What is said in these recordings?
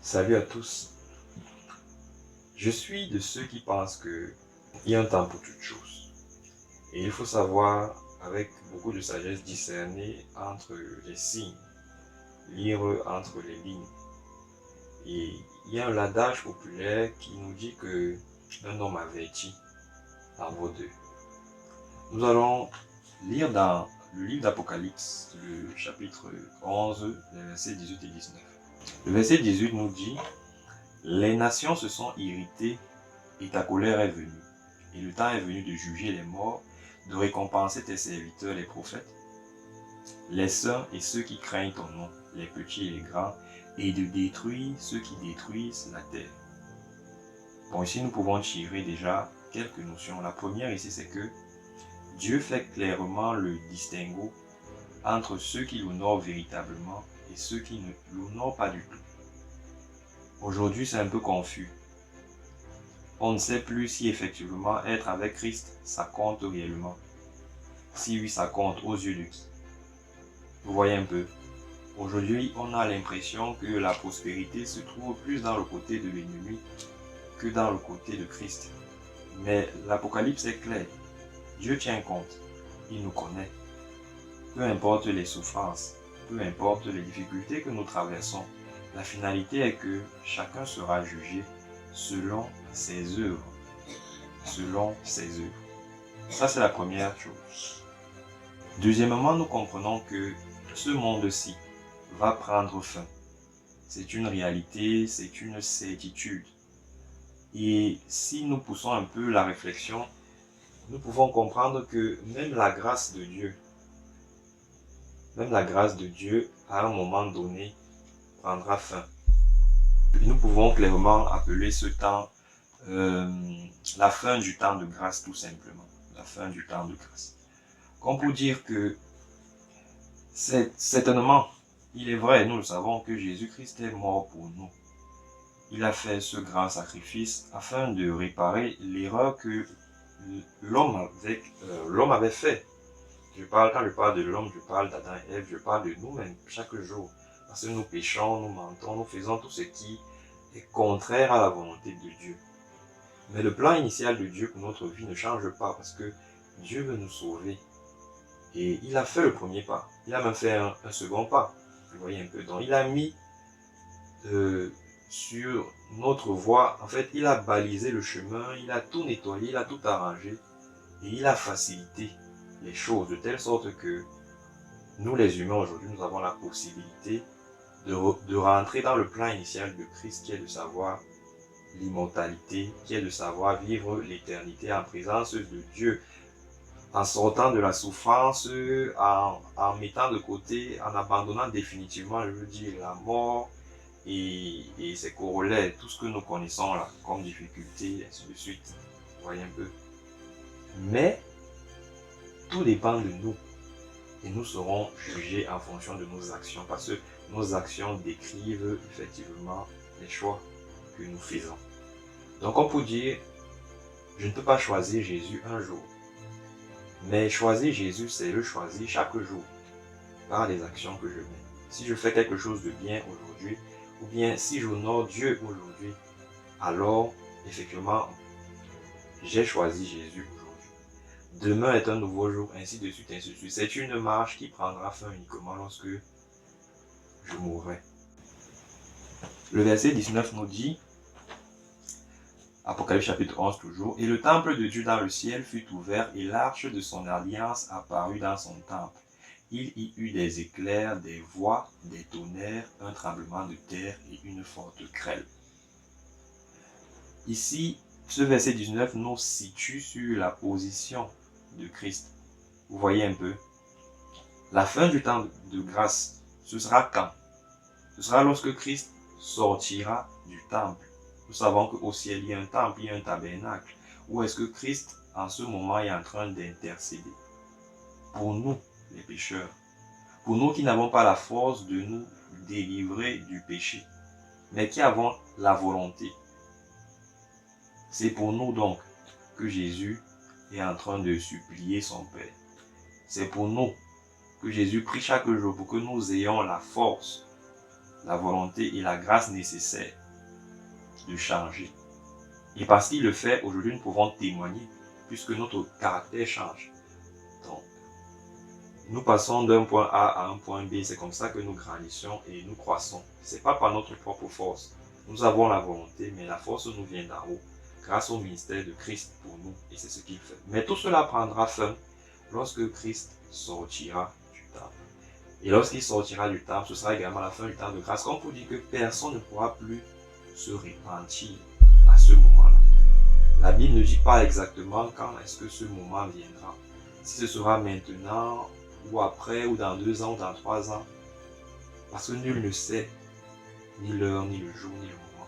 Salut à tous. Je suis de ceux qui pensent qu'il y a un temps pour toutes choses. Et il faut savoir, avec beaucoup de sagesse, discerner entre les signes, lire entre les lignes. Et il y a un adage populaire qui nous dit que un homme averti en vaut deux. Nous allons lire dans le livre d'Apocalypse, le chapitre 11, les versets 18 et 19. Le verset 18 nous dit: les nations se sont irritées et ta colère est venue. Et le temps est venu de juger les morts, de récompenser tes serviteurs les prophètes, les saints et ceux qui craignent ton nom, les petits et les grands, et de détruire ceux qui détruisent la terre. Bon, ici nous pouvons tirer déjà quelques notions. La première ici, c'est que Dieu fait clairement le distinguo entre ceux qui l'honorent véritablement et ceux qui ne l'honorent pas du tout. Aujourd'hui, c'est un peu confus. On ne sait plus si effectivement être avec Christ, ça compte réellement. Si oui, ça compte aux yeux de qui? Vous voyez un peu. Aujourd'hui, on a l'impression que la prospérité se trouve plus dans le côté de l'ennemi que dans le côté de Christ. Mais l'Apocalypse est clair. Dieu tient compte. Il nous connaît. Peu importe les souffrances, peu importe les difficultés que nous traversons, la finalité est que chacun sera jugé selon ses œuvres. Selon ses œuvres. Ça, c'est la première chose. Deuxièmement, nous comprenons que ce monde-ci va prendre fin. C'est une réalité, c'est une certitude. Et si nous poussons un peu la réflexion, nous pouvons comprendre que même la grâce de Dieu, à un moment donné, prendra fin. Et nous pouvons clairement appeler ce temps la fin du temps de grâce, tout simplement. La fin du temps de grâce. Comme pour dire que certainement, il est vrai, nous le savons, que Jésus-Christ est mort pour nous. Il a fait ce grand sacrifice afin de réparer l'erreur que l'homme avait fait. Quand je parle de l'homme, je parle d'Adam et Ève, je parle de nous-mêmes chaque jour. Parce que nous péchons, nous mentons, nous faisons tout ce qui est contraire à la volonté de Dieu. Mais le plan initial de Dieu pour notre vie ne change pas parce que Dieu veut nous sauver. Et il a fait le premier pas. Il a même fait un second pas. Vous voyez un peu. Donc il a mis sur notre voie, en fait, il a balisé le chemin, il a tout nettoyé, il a tout arrangé. Et il a facilité les choses de telle sorte que nous les humains aujourd'hui, nous avons la possibilité de rentrer dans le plan initial de Christ qui est de savoir l'immortalité, qui est de savoir vivre l'éternité en présence de Dieu, en sortant de la souffrance, en mettant de côté, en abandonnant définitivement, je veux dire, la mort et ses corollaires, tout ce que nous connaissons là, comme difficulté, ainsi de suite. Vous voyez un peu. Mais, tout dépend de nous. Et nous serons jugés en fonction de nos actions, parce que nos actions décrivent effectivement les choix que nous faisons. Donc on peut dire, je ne peux pas choisir Jésus un jour. Mais choisir Jésus, c'est le choisir chaque jour, par les actions que je mets. Si je fais quelque chose de bien aujourd'hui, ou bien si j'honore Dieu aujourd'hui, alors, effectivement, j'ai choisi Jésus aujourd'hui. Demain est un nouveau jour, ainsi de suite, ainsi de suite. C'est une marche qui prendra fin uniquement lorsque je mourrai. Le verset 19 nous dit, Apocalypse chapitre 11 toujours, « Et le temple de Dieu dans le ciel fut ouvert, et l'arche de son alliance apparut dans son temple. Il y eut des éclairs, des voix, des tonnerres, un tremblement de terre et une forte grêle. » Ici, ce verset 19 nous situe sur la position de Christ. Vous voyez un peu. La fin du temps de grâce, ce sera quand? Ce sera lorsque Christ sortira du temple. Nous savons qu'au ciel, il y a un temple, il y a un tabernacle. Où est-ce que Christ, en ce moment, est en train d'intercéder? Pour nous, les pécheurs. Pour nous qui n'avons pas la force de nous délivrer du péché, mais qui avons la volonté. C'est pour nous donc que Jésus est en train de supplier son Père. C'est pour nous que Jésus prie chaque jour pour que nous ayons la force la volonté et la grâce nécessaires de changer. Et parce qu'il le fait, aujourd'hui nous pouvons témoigner, puisque notre caractère change. Donc, nous passons d'un point A à un point B, c'est comme ça que nous grandissons et nous croissons. Ce n'est pas par notre propre force. Nous avons la volonté, mais la force nous vient d'en haut, grâce au ministère de Christ pour nous, et c'est ce qu'il fait. Mais tout cela prendra fin lorsque Christ sortira du temple. Et lorsqu'il sortira du temple, ce sera également la fin du temps de grâce. Comme pour dire que personne ne pourra plus se repentir à ce moment-là. La Bible ne dit pas exactement quand est-ce que ce moment viendra. Si ce sera maintenant, ou après, ou dans 2 ans, ou dans 3 ans. Parce que nul ne sait ni l'heure, ni le jour, ni le moment.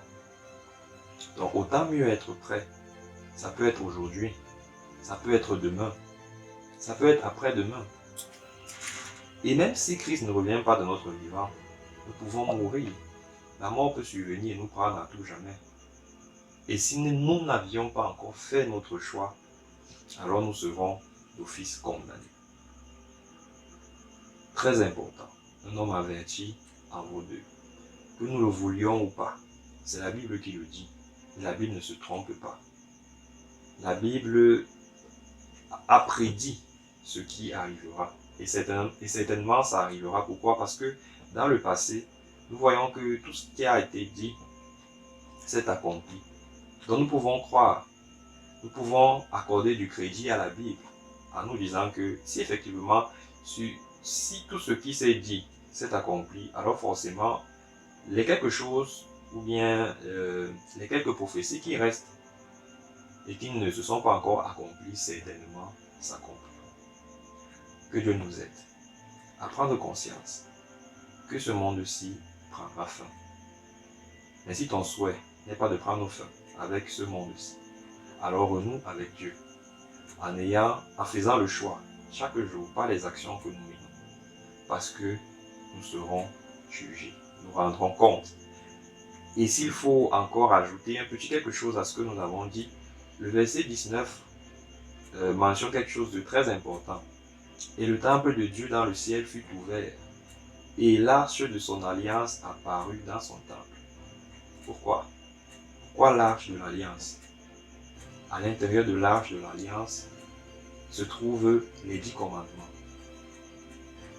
Donc autant mieux être prêt. Ça peut être aujourd'hui, ça peut être demain, ça peut être après-demain. Et même si Christ ne revient pas de notre vivant, nous pouvons mourir. La mort peut survenir et nous prendre à tout jamais. Et si nous n'avions pas encore fait notre choix, alors nous serons d'office condamnés. Très important, un homme averti en vaut 2. Que nous le voulions ou pas, c'est la Bible qui le dit. La Bible ne se trompe pas. La Bible a prédit ce qui arrivera. Et certainement ça arrivera. Pourquoi? Parce que dans le passé, nous voyons que tout ce qui a été dit s'est accompli. Donc nous pouvons croire, nous pouvons accorder du crédit à la Bible en nous disant que si effectivement, si tout ce qui s'est dit s'est accompli, alors forcément, les quelque chose ou bien les quelques prophéties qui restent et qui ne se sont pas encore accomplies, certainement s'accompliront. Que Dieu nous aide à prendre conscience que ce monde-ci prendra fin. Mais si ton souhait n'est pas de prendre fin avec ce monde-ci, alors renoue avec Dieu en faisant le choix chaque jour par les actions que nous menons. Parce que nous serons jugés, nous rendrons compte. Et s'il faut encore ajouter un petit quelque chose à ce que nous avons dit, le verset 19 mentionne quelque chose de très important. Et le temple de Dieu dans le ciel fut ouvert, et l'arche de son alliance apparut dans son temple. Pourquoi? Pourquoi l'arche de l'alliance? À l'intérieur de l'arche de l'alliance se trouvent les 10 commandements.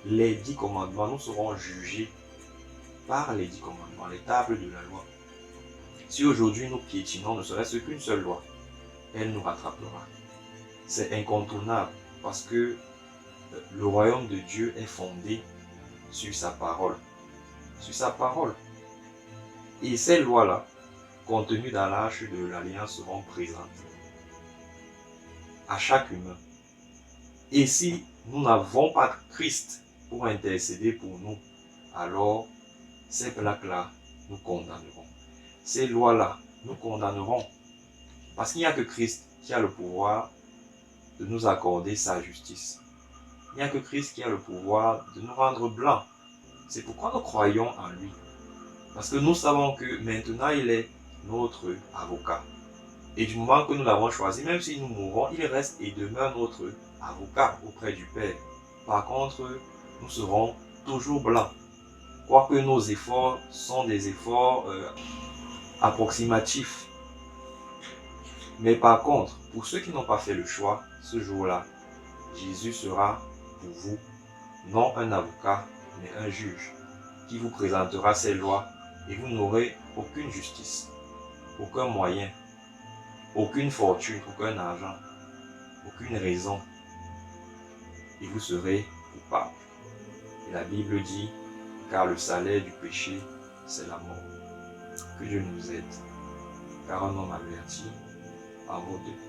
Les 10 commandements, nous serons jugés par les 10 commandements, les tables de la loi. Si aujourd'hui nous piétinons ne serait-ce qu'une seule loi, elle nous rattrapera. C'est incontournable parce que le royaume de Dieu est fondé sur sa parole. Sur sa parole. Et ces lois-là, contenues dans l'arche de l'alliance, seront présentes à chaque humain. Et si nous n'avons pas Christ pour intercéder pour nous, alors ces plaques-là nous condamneront. Ces lois-là nous condamneront. Parce qu'il n'y a que Christ qui a le pouvoir de nous accorder sa justice. Il n'y a que Christ qui a le pouvoir de nous rendre blancs. C'est pourquoi nous croyons en lui. Parce que nous savons que maintenant il est notre avocat. Et du moment que nous l'avons choisi, même si nous mourrons, il reste et demeure notre avocat auprès du Père. Par contre, nous serons toujours blancs. Quoique nos efforts sont des efforts approximatifs. Mais par contre, pour ceux qui n'ont pas fait le choix, ce jour-là, Jésus sera pour vous non un avocat, mais un juge qui vous présentera ses lois et vous n'aurez aucune justice, aucun moyen, aucune fortune, aucun argent, aucune raison et vous serez coupable. Et la Bible dit, car le salaire du péché, c'est la mort. Que Dieu nous aide, car un homme averti en vaut 2.